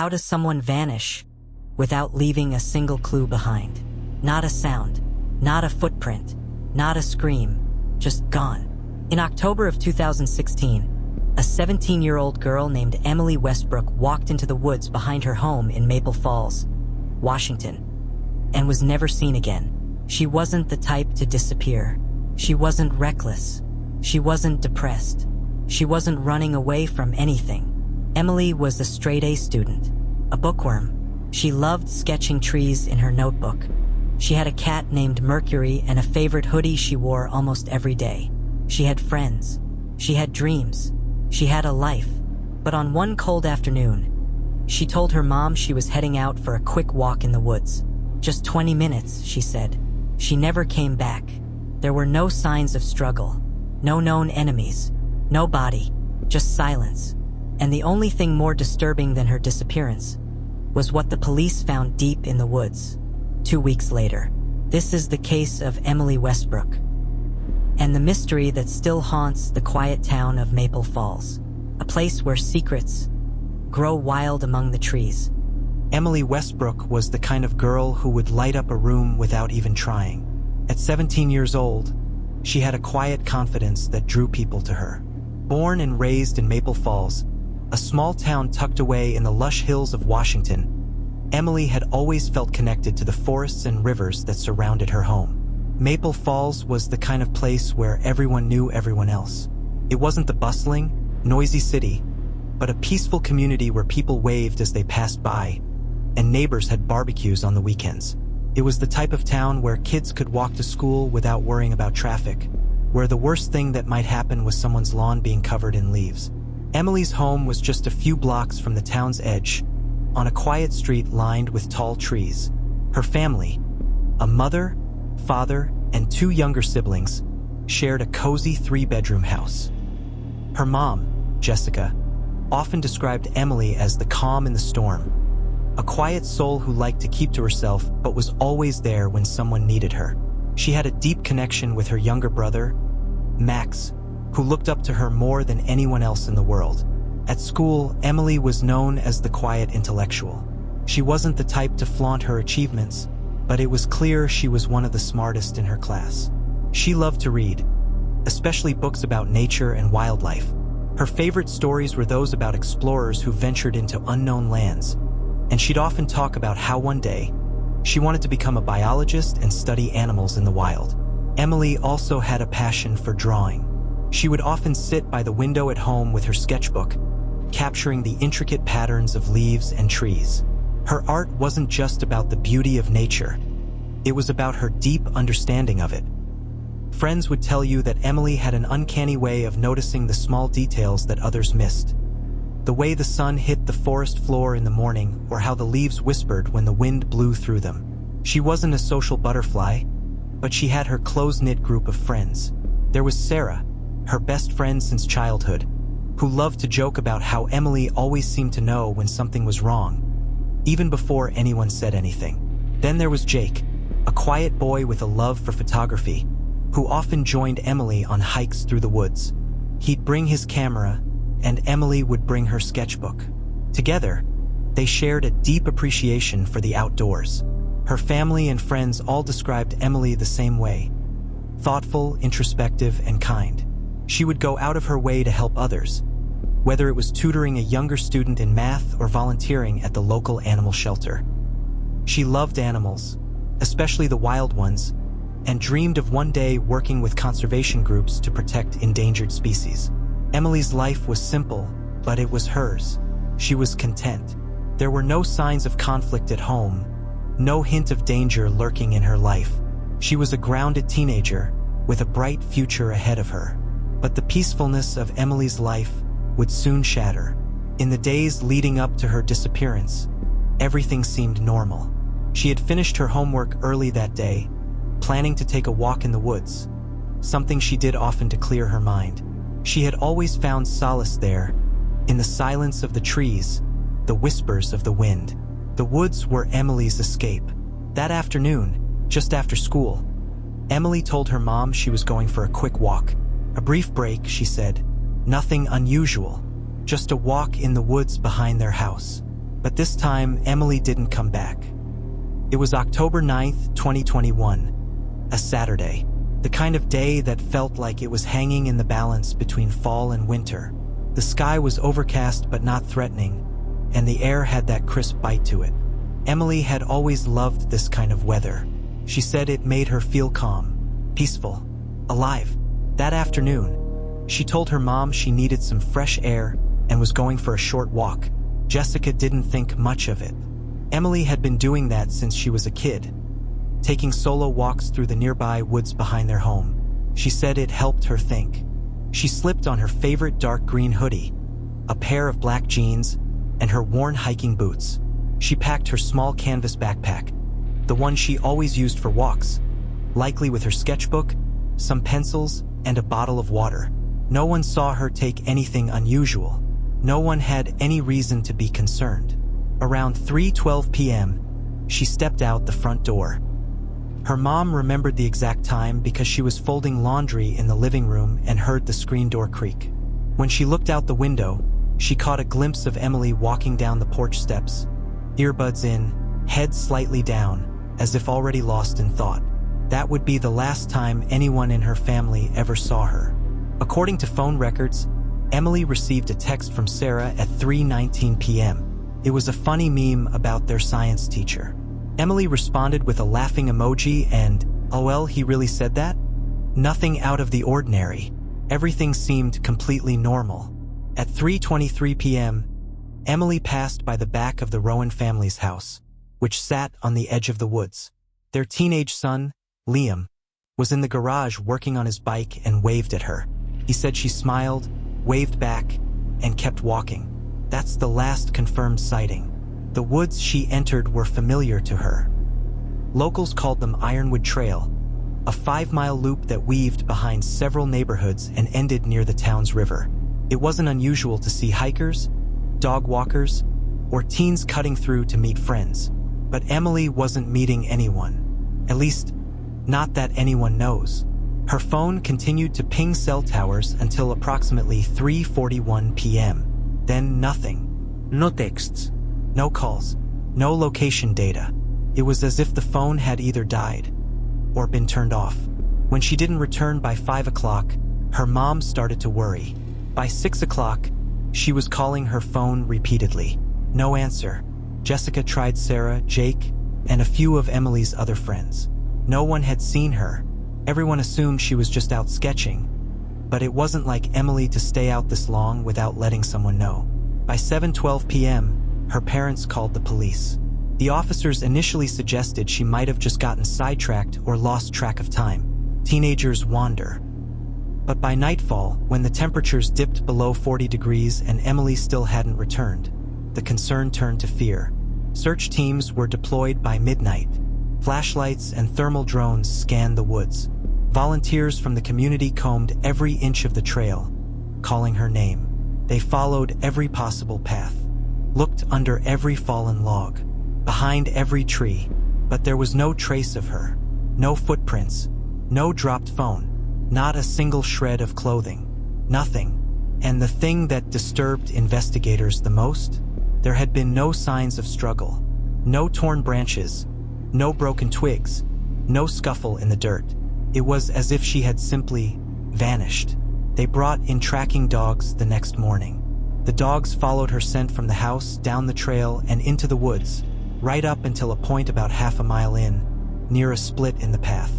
How does someone vanish without leaving a single clue behind? Not a sound, not a footprint, not a scream, just gone. In October of 2016, a 17-year-old girl named Emily Westbrook walked into the woods behind her home in Maple Falls, Washington, and was never seen again. She wasn't the type to disappear. She wasn't reckless. She wasn't depressed. She wasn't running away from anything. Emily was a straight-A student, a bookworm. She loved sketching trees in her notebook. She had a cat named Mercury and a favorite hoodie she wore almost every day. She had friends. She had dreams. She had a life. But on one cold afternoon, she told her mom she was heading out for a quick walk in the woods. Just 20 minutes, she said. She never came back. There were no signs of struggle, no known enemies, no body, just silence. And the only thing more disturbing than her disappearance was what the police found deep in the woods 2 weeks later. This is the case of Emily Westbrook, and the mystery that still haunts the quiet town of Maple Falls, a place where secrets grow wild among the trees. Emily Westbrook was the kind of girl who would light up a room without even trying. At 17 years old, she had a quiet confidence that drew people to her. Born and raised in Maple Falls, a small town tucked away in the lush hills of Washington, Emily had always felt connected to the forests and rivers that surrounded her home. Maple Falls was the kind of place where everyone knew everyone else. It wasn't the bustling, noisy city, but a peaceful community where people waved as they passed by, and neighbors had barbecues on the weekends. It was the type of town where kids could walk to school without worrying about traffic, where the worst thing that might happen was someone's lawn being covered in leaves. Emily's home was just a few blocks from the town's edge, on a quiet street lined with tall trees. Her family, a mother, father, and 2 younger siblings, shared a cozy 3-bedroom house. Her mom, Jessica, often described Emily as the calm in the storm, a quiet soul who liked to keep to herself but was always there when someone needed her. She had a deep connection with her younger brother, Max, who looked up to her more than anyone else in the world. At school, Emily was known as the quiet intellectual. She wasn't the type to flaunt her achievements, but it was clear she was one of the smartest in her class. She loved to read, especially books about nature and wildlife. Her favorite stories were those about explorers who ventured into unknown lands, and she'd often talk about how one day she wanted to become a biologist and study animals in the wild. Emily also had a passion for drawing. She would often sit by the window at home with her sketchbook, capturing the intricate patterns of leaves and trees. Her art wasn't just about the beauty of nature. It was about her deep understanding of it. Friends would tell you that Emily had an uncanny way of noticing the small details that others missed. The way the sun hit the forest floor in the morning, or how the leaves whispered when the wind blew through them. She wasn't a social butterfly, but she had her close-knit group of friends. There was Sarah, her best friend since childhood, who loved to joke about how Emily always seemed to know when something was wrong, even before anyone said anything. Then there was Jake, a quiet boy with a love for photography, who often joined Emily on hikes through the woods. He'd bring his camera, and Emily would bring her sketchbook. Together, they shared a deep appreciation for the outdoors. Her family and friends all described Emily the same way: thoughtful, introspective, and kind. She would go out of her way to help others, whether it was tutoring a younger student in math or volunteering at the local animal shelter. She loved animals, especially the wild ones, and dreamed of one day working with conservation groups to protect endangered species. Emily's life was simple, but it was hers. She was content. There were no signs of conflict at home, no hint of danger lurking in her life. She was a grounded teenager with a bright future ahead of her. But the peacefulness of Emily's life would soon shatter. In the days leading up to her disappearance, everything seemed normal. She had finished her homework early that day, planning to take a walk in the woods, something she did often to clear her mind. She had always found solace there, in the silence of the trees, the whispers of the wind. The woods were Emily's escape. That afternoon, just after school, Emily told her mom she was going for a quick walk. A brief break, she said. Nothing unusual, just a walk in the woods behind their house. But this time, Emily didn't come back. It was October 9th, 2021, a Saturday, the kind of day that felt like it was hanging in the balance between fall and winter. The sky was overcast but not threatening, and the air had that crisp bite to it. Emily had always loved this kind of weather. She said it made her feel calm, peaceful, alive. That afternoon, she told her mom she needed some fresh air and was going for a short walk. Jessica didn't think much of it. Emily had been doing that since she was a kid, taking solo walks through the nearby woods behind their home. She said it helped her think. She slipped on her favorite dark green hoodie, a pair of black jeans, and her worn hiking boots. She packed her small canvas backpack, the one she always used for walks, likely with her sketchbook, some pencils, and a bottle of water. No one saw her take anything unusual. No one had any reason to be concerned. Around 3:12 p.m., she stepped out the front door. Her mom remembered the exact time because she was folding laundry in the living room and heard the screen door creak. When she looked out the window, she caught a glimpse of Emily walking down the porch steps, earbuds in, head slightly down, as if already lost in thought. That would be the last time anyone in her family ever saw her. According to phone records, Emily received a text from Sarah at 3:19 p.m. It was a funny meme about their science teacher. Emily responded with a laughing emoji and, "LOL, he really said that?" Nothing out of the ordinary. Everything seemed completely normal. At 3:23 p.m., Emily passed by the back of the Rowan family's house, which sat on the edge of the woods. Their teenage son, Liam, was in the garage working on his bike and waved at her. He said she smiled, waved back, and kept walking. That's the last confirmed sighting. The woods she entered were familiar to her. Locals called them Ironwood Trail, a 5-mile loop that weaved behind several neighborhoods and ended near the town's river. It wasn't unusual to see hikers, dog walkers, or teens cutting through to meet friends. But Emily wasn't meeting anyone. At least, not that anyone knows. Her phone continued to ping cell towers until approximately 3:41 p.m. Then nothing. No texts. No calls. No location data. It was as if the phone had either died or been turned off. When she didn't return by 5 o'clock, her mom started to worry. By 6 o'clock, she was calling her phone repeatedly. No answer. Jessica tried Sarah, Jake, and a few of Emily's other friends. No one had seen her. Everyone assumed she was just out sketching. But it wasn't like Emily to stay out this long without letting someone know. By 7:12 p.m., her parents called the police. The officers initially suggested she might have just gotten sidetracked or lost track of time. Teenagers wander. But by nightfall, when the temperatures dipped below 40 degrees and Emily still hadn't returned, the concern turned to fear. Search teams were deployed by midnight. Flashlights and thermal drones scanned the woods. Volunteers from the community combed every inch of the trail, calling her name. They followed every possible path, looked under every fallen log, behind every tree, but there was no trace of her. No footprints, no dropped phone, not a single shred of clothing, nothing. And the thing that disturbed investigators the most? There had been no signs of struggle, no torn branches, no broken twigs, no scuffle in the dirt. It was as if she had simply vanished. They brought in tracking dogs the next morning. The dogs followed her scent from the house, down the trail, and into the woods, right up until a point about half a mile in, near a split in the path.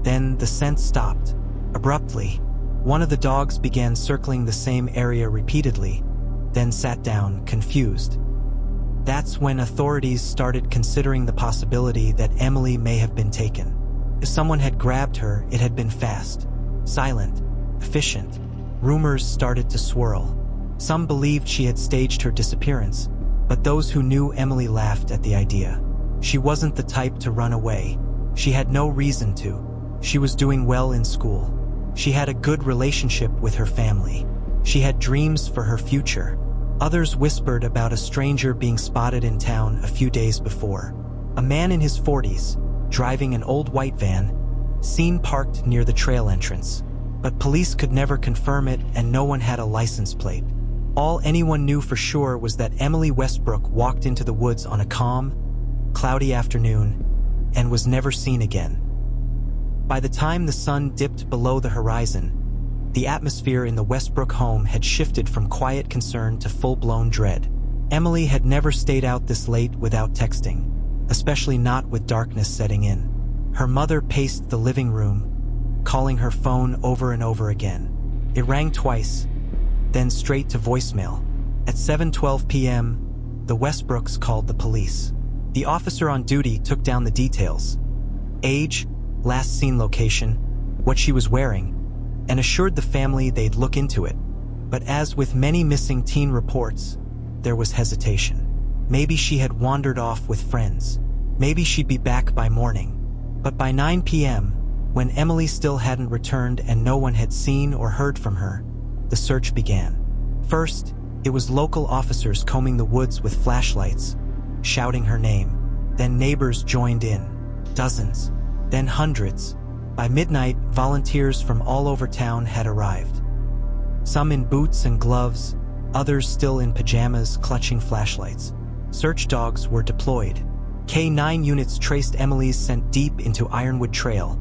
Then the scent stopped. Abruptly, one of the dogs began circling the same area repeatedly, then sat down, confused. That's when authorities started considering the possibility that Emily may have been taken. If someone had grabbed her, it had been fast, silent, efficient. Rumors started to swirl. Some believed she had staged her disappearance, but those who knew Emily laughed at the idea. She wasn't the type to run away. She had no reason to. She was doing well in school. She had a good relationship with her family. She had dreams for her future. Others whispered about a stranger being spotted in town a few days before. A man in his 40s, driving an old white van, seen parked near the trail entrance. But police could never confirm it and no one had a license plate. All anyone knew for sure was that Emily Westbrook walked into the woods on a calm, cloudy afternoon and was never seen again. By the time the sun dipped below the horizon, the atmosphere in the Westbrook home had shifted from quiet concern to full-blown dread. Emily had never stayed out this late without texting, especially not with darkness setting in. Her mother paced the living room, calling her phone over and over again. It rang twice, then straight to voicemail. At 7:12 p.m., the Westbrooks called the police. The officer on duty took down the details: age, last seen location, what she was wearing, and assured the family they'd look into it. But as with many missing teen reports, there was hesitation. Maybe she had wandered off with friends. Maybe she'd be back by morning. But by 9 p.m., when Emily still hadn't returned and no one had seen or heard from her, the search began. First, it was local officers combing the woods with flashlights, shouting her name. Then neighbors joined in. Dozens. Then hundreds. By midnight, volunteers from all over town had arrived. Some in boots and gloves, others still in pajamas clutching flashlights. Search dogs were deployed. K-9 units traced Emily's scent deep into Ironwood Trail,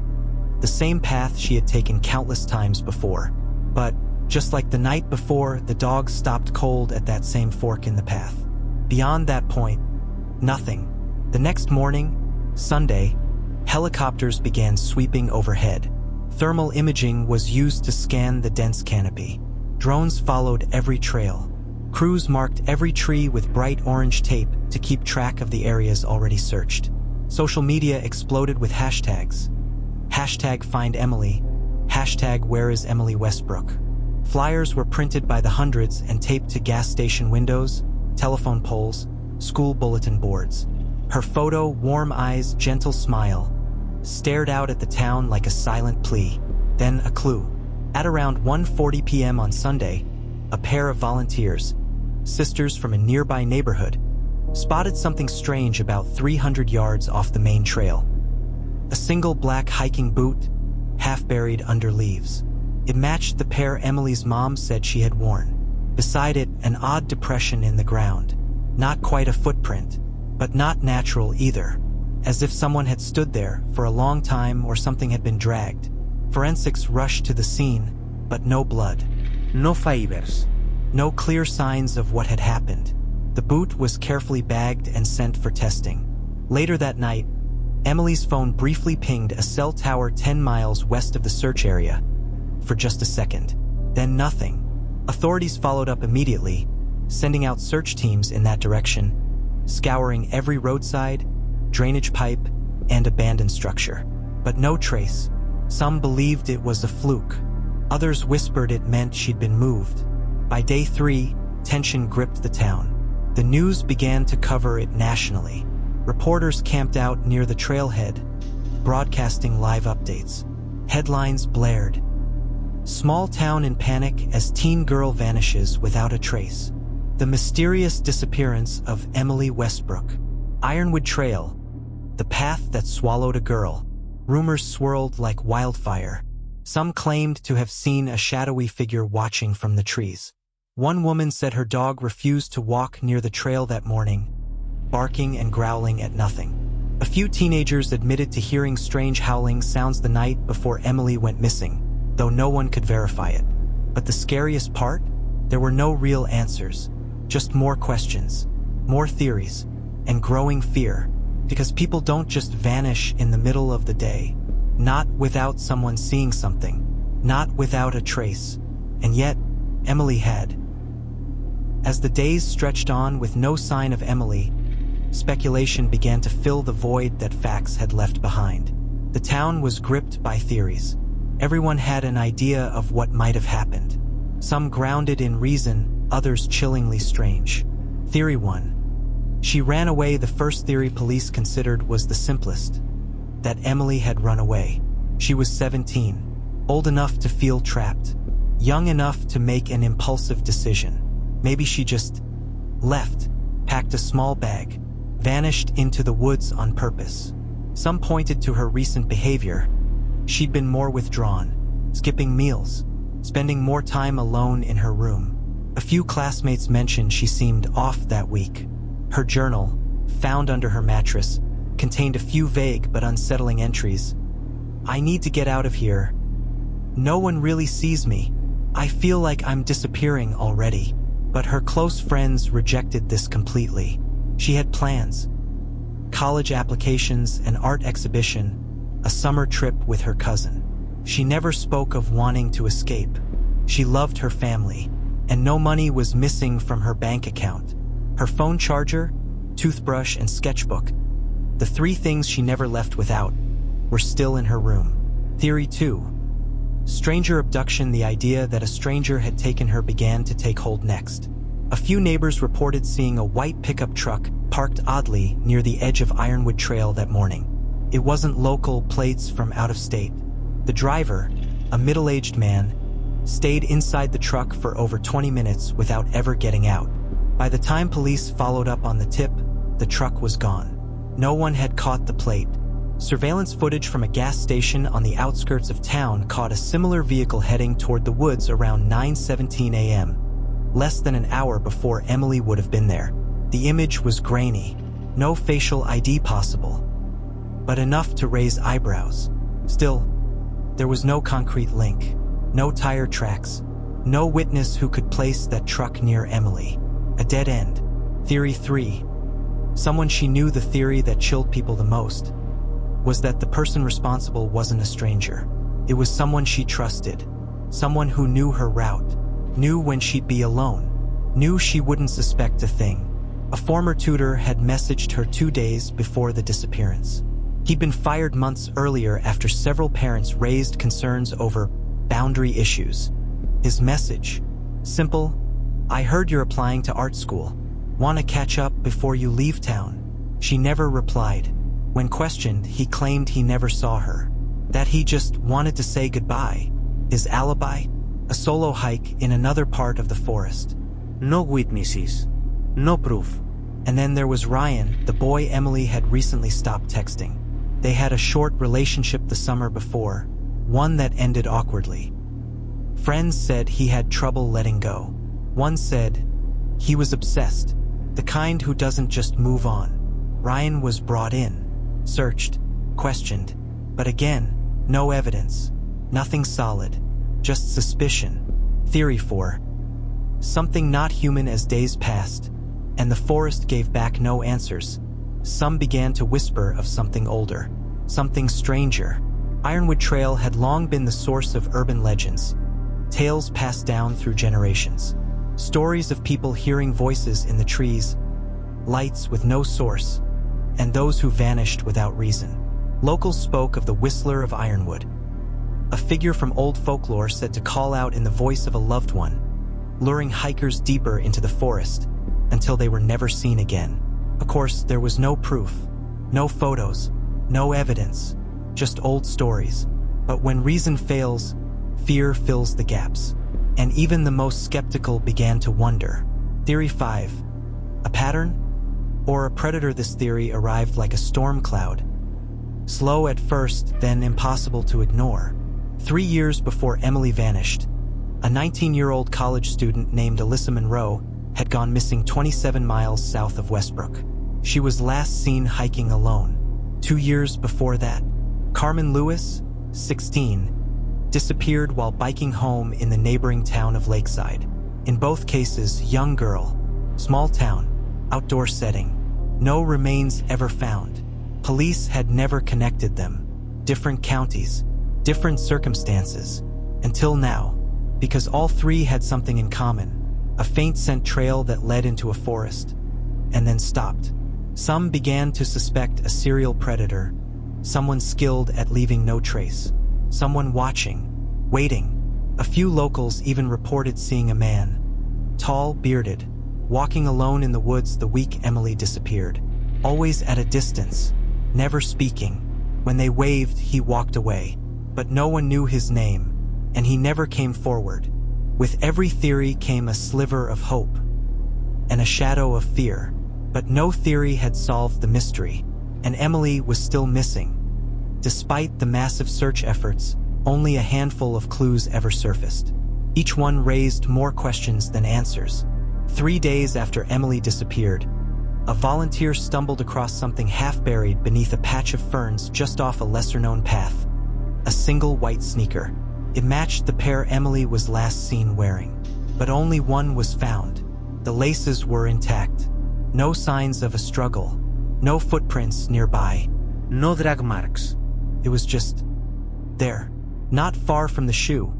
the same path she had taken countless times before. But, just like the night before, the dogs stopped cold at that same fork in the path. Beyond that point, nothing. The next morning, Sunday, helicopters began sweeping overhead. Thermal imaging was used to scan the dense canopy. Drones followed every trail. Crews marked every tree with bright orange tape to keep track of the areas already searched. Social media exploded with hashtags. Hashtag Find Emily. Hashtag Where is Emily Westbrook. Flyers were printed by the hundreds and taped to gas station windows, telephone poles, school bulletin boards. Her photo, warm eyes, gentle smile, stared out at the town like a silent plea. Then a clue. At around 1:40 p.m. on Sunday, a pair of volunteers, sisters from a nearby neighborhood, spotted something strange about 300 yards off the main trail. A single black hiking boot, half buried under leaves. It matched the pair Emily's mom said she had worn. Beside it, an odd depression in the ground. Not quite a footprint, but not natural either, as if someone had stood there for a long time or something had been dragged. Forensics rushed to the scene, but no blood. No fibers. No clear signs of what had happened. The boot was carefully bagged and sent for testing. Later that night, Emily's phone briefly pinged a cell tower 10 miles west of the search area. For just a second. Then nothing. Authorities followed up immediately, sending out search teams in that direction, scouring every roadside, drainage pipe, and abandoned structure. But no trace. Some believed it was a fluke. Others whispered it meant she'd been moved. By day 3, tension gripped the town. The news began to cover it nationally. Reporters camped out near the trailhead, broadcasting live updates. Headlines blared. Small town in panic as teen girl vanishes without a trace. The mysterious disappearance of Emily Westbrook. Ironwood Trail, the path that swallowed a girl. Rumors swirled like wildfire. Some claimed to have seen a shadowy figure watching from the trees. One woman said her dog refused to walk near the trail that morning, barking and growling at nothing. A few teenagers admitted to hearing strange howling sounds the night before Emily went missing, though no one could verify it. But the scariest part? There were no real answers, just more questions, more theories, and growing fear, because people don't just vanish in the middle of the day, not without someone seeing something, not without a trace, and yet, Emily had. As the days stretched on with no sign of Emily, speculation began to fill the void that facts had left behind. The town was gripped by theories. Everyone had an idea of what might have happened. Some grounded in reason, others chillingly strange. Theory 1. She ran away. The first theory police considered was the simplest, that Emily had run away. She was 17, old enough to feel trapped, young enough to make an impulsive decision. Maybe she just left, packed a small bag, vanished into the woods on purpose. Some pointed to her recent behavior. She'd been more withdrawn, skipping meals, spending more time alone in her room. A few classmates mentioned she seemed off that week. Her journal, found under her mattress, contained a few vague but unsettling entries. "I need to get out of here. No one really sees me. I feel like I'm disappearing already." But her close friends rejected this completely. She had plans: college applications, an art exhibition, a summer trip with her cousin. She never spoke of wanting to escape. She loved her family, and no money was missing from her bank account. Her phone charger, toothbrush, and sketchbook, the three things she never left without, were still in her room. Theory 2. Stranger abduction. The idea that a stranger had taken her began to take hold next. A few neighbors reported seeing a white pickup truck parked oddly near the edge of Ironwood Trail that morning. It wasn't local plates from out of state. The driver, a middle-aged man, stayed inside the truck for over 20 minutes without ever getting out. By the time police followed up on the tip, the truck was gone. No one had caught the plate. Surveillance footage from a gas station on the outskirts of town caught a similar vehicle heading toward the woods around 9:17 a.m., less than an hour before Emily would have been there. The image was grainy, no facial ID possible, but enough to raise eyebrows. Still, there was no concrete link, no tire tracks, no witness who could place that truck near Emily. A dead end. Theory 3. Someone she knew. The theory that chilled people the most was that the person responsible wasn't a stranger. It was someone she trusted, someone who knew her route, knew when she'd be alone, knew she wouldn't suspect a thing. A former tutor had messaged her 2 days before the disappearance. He'd been fired months earlier after several parents raised concerns over boundary issues. His message, simple: "I heard you're applying to art school. Want to catch up before you leave town?" She never replied. When questioned, he claimed he never saw her, that he just wanted to say goodbye. His alibi? A solo hike in another part of the forest. No witnesses, no proof. And then there was Ryan, the boy Emily had recently stopped texting. They had a short relationship the summer before, one that ended awkwardly. Friends said he had trouble letting go. One said he was obsessed, the kind who doesn't just move on. Ryan was brought in, searched, questioned, but again, no evidence, nothing solid, just suspicion. Theory 4. Something not human. As days passed, and the forest gave back no answers, some began to whisper of something older, something stranger. Ironwood Trail had long been the source of urban legends, tales passed down through generations. Stories of people hearing voices in the trees, lights with no source, and those who vanished without reason. Locals spoke of the Whistler of Ironwood, a figure from old folklore said to call out in the voice of a loved one, luring hikers deeper into the forest until they were never seen again. Of course, there was no proof, no photos, no evidence, just old stories. But when reason fails, fear fills the gaps, and even the most skeptical began to wonder. Theory 5. A pattern? Or a predator? This theory arrived like a storm cloud. Slow at first, then impossible to ignore. 3 years before Emily vanished, a 19-year-old college student named Alyssa Monroe had gone missing 27 miles south of Westbrook. She was last seen hiking alone. 2 years before that, Carmen Lewis, 16, disappeared while biking home in the neighboring town of Lakeside. In both cases, young girl, small town, outdoor setting. No remains ever found. Police had never connected them. Different counties, different circumstances, until now, because all three had something in common: a faint scent trail that led into a forest, and then stopped. Some began to suspect a serial predator, someone skilled at leaving no trace, someone watching, waiting. A few locals even reported seeing a man, tall, bearded, walking alone in the woods the week Emily disappeared, always at a distance, never speaking. When they waved, he walked away, but no one knew his name, and he never came forward. With every theory came a sliver of hope and a shadow of fear, but no theory had solved the mystery, and Emily was still missing. Despite the massive search efforts, only a handful of clues ever surfaced. Each one raised more questions than answers. 3 days after Emily disappeared, a volunteer stumbled across something half-buried beneath a patch of ferns just off a lesser-known path. A single white sneaker. It matched the pair Emily was last seen wearing. But only one was found. The laces were intact. No signs of a struggle. No footprints nearby. No drag marks. It was just there. Not far from the shoe,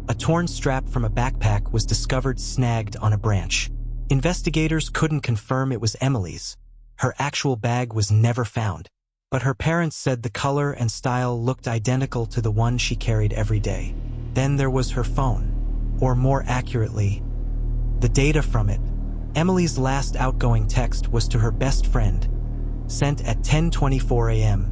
a torn strap from a backpack was discovered snagged on a branch. Investigators couldn't confirm it was Emily's. Her actual bag was never found, but her parents said the color and style looked identical to the one she carried every day. Then there was her phone, or more accurately, the data from it. Emily's last outgoing text was to her best friend, sent at 10:24 a.m.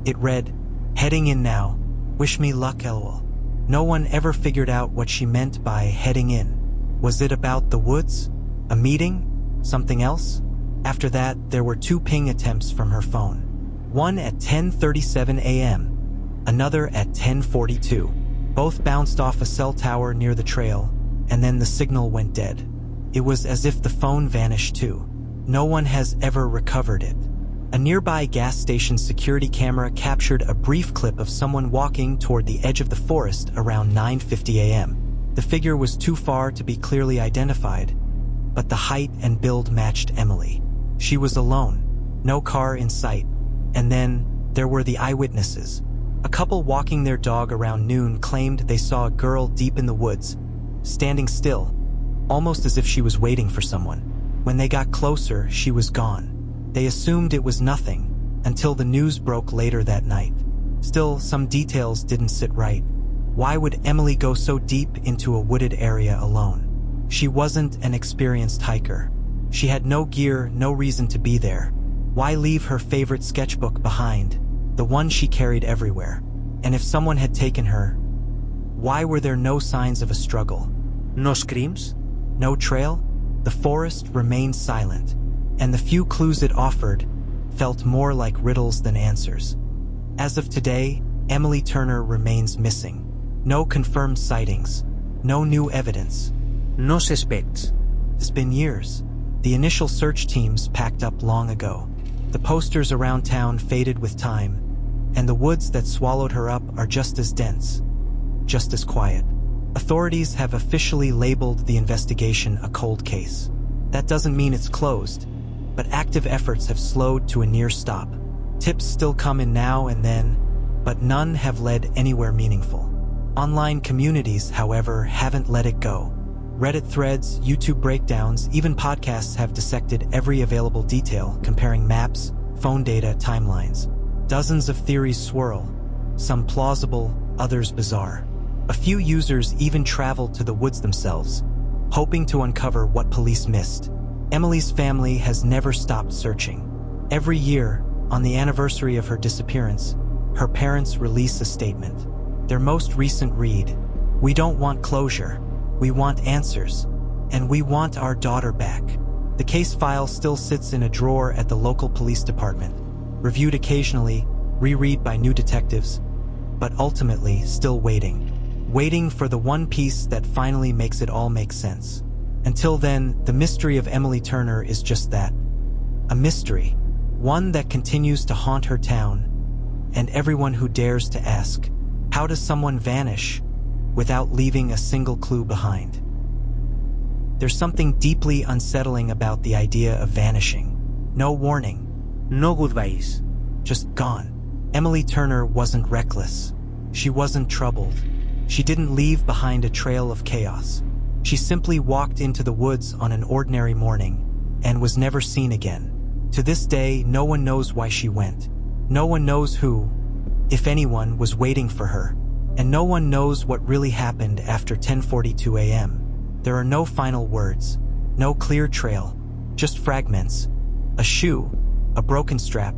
It read, "Heading in now. Wish me luck, lol." No one ever figured out what she meant by heading in. Was it about the woods? A meeting? Something else? After that, there were 2 ping attempts from her phone. One at 10:37 a.m., another at 10:42. Both bounced off a cell tower near the trail, and then the signal went dead. It was as if the phone vanished too. No one has ever recovered it. A nearby gas station security camera captured a brief clip of someone walking toward the edge of the forest around 9:50 a.m. The figure was too far to be clearly identified, but the height and build matched Emily. She was alone, no car in sight, and then there were the eyewitnesses. A couple walking their dog around noon claimed they saw a girl deep in the woods, standing still, almost as if she was waiting for someone. When they got closer, she was gone. They assumed it was nothing, until the news broke later that night. Still, some details didn't sit right. Why would Emily go so deep into a wooded area alone? She wasn't an experienced hiker. She had no gear, no reason to be there. Why leave her favorite sketchbook behind, the one she carried everywhere? And if someone had taken her, why were there no signs of a struggle? No screams? No trail? The forest remained silent, and the few clues it offered felt more like riddles than answers. As of today, Emily Turner remains missing. No confirmed sightings, no new evidence. No suspects. It's been years. The initial search teams packed up long ago. The posters around town faded with time, and the woods that swallowed her up are just as dense, just as quiet. Authorities have officially labeled the investigation a cold case. That doesn't mean it's closed, but active efforts have slowed to a near stop. Tips still come in now and then, but none have led anywhere meaningful. Online communities, however, haven't let it go. Reddit threads, YouTube breakdowns, even podcasts have dissected every available detail, comparing maps, phone data, timelines. Dozens of theories swirl, some plausible, others bizarre. A few users even traveled to the woods themselves, hoping to uncover what police missed. Emily's family has never stopped searching. Every year, on the anniversary of her disappearance, her parents release a statement. Their most recent read, "We don't want closure. We want answers. And we want our daughter back." The case file still sits in a drawer at the local police department, reviewed occasionally, reread by new detectives, but ultimately still waiting. Waiting for the one piece that finally makes it all make sense. Until then, the mystery of Emily Turner is just that. A mystery. One that continues to haunt her town, and everyone who dares to ask, how does someone vanish without leaving a single clue behind? There's something deeply unsettling about the idea of vanishing. No warning. No goodbyes. Just gone. Emily Turner wasn't reckless. She wasn't troubled. She didn't leave behind a trail of chaos. She simply walked into the woods on an ordinary morning and was never seen again. To this day, no one knows why she went. No one knows who, if anyone, was waiting for her. And no one knows what really happened after 10:42 a.m. There are no final words, no clear trail, just fragments. A shoe, a broken strap,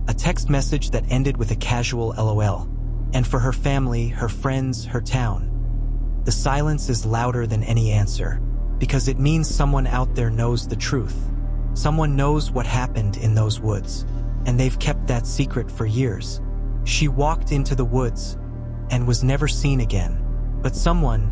a text message that ended with a casual LOL. And for her family, her friends, her town, the silence is louder than any answer, because it means someone out there knows the truth. Someone knows what happened in those woods, and they've kept that secret for years. She walked into the woods and was never seen again, but someone,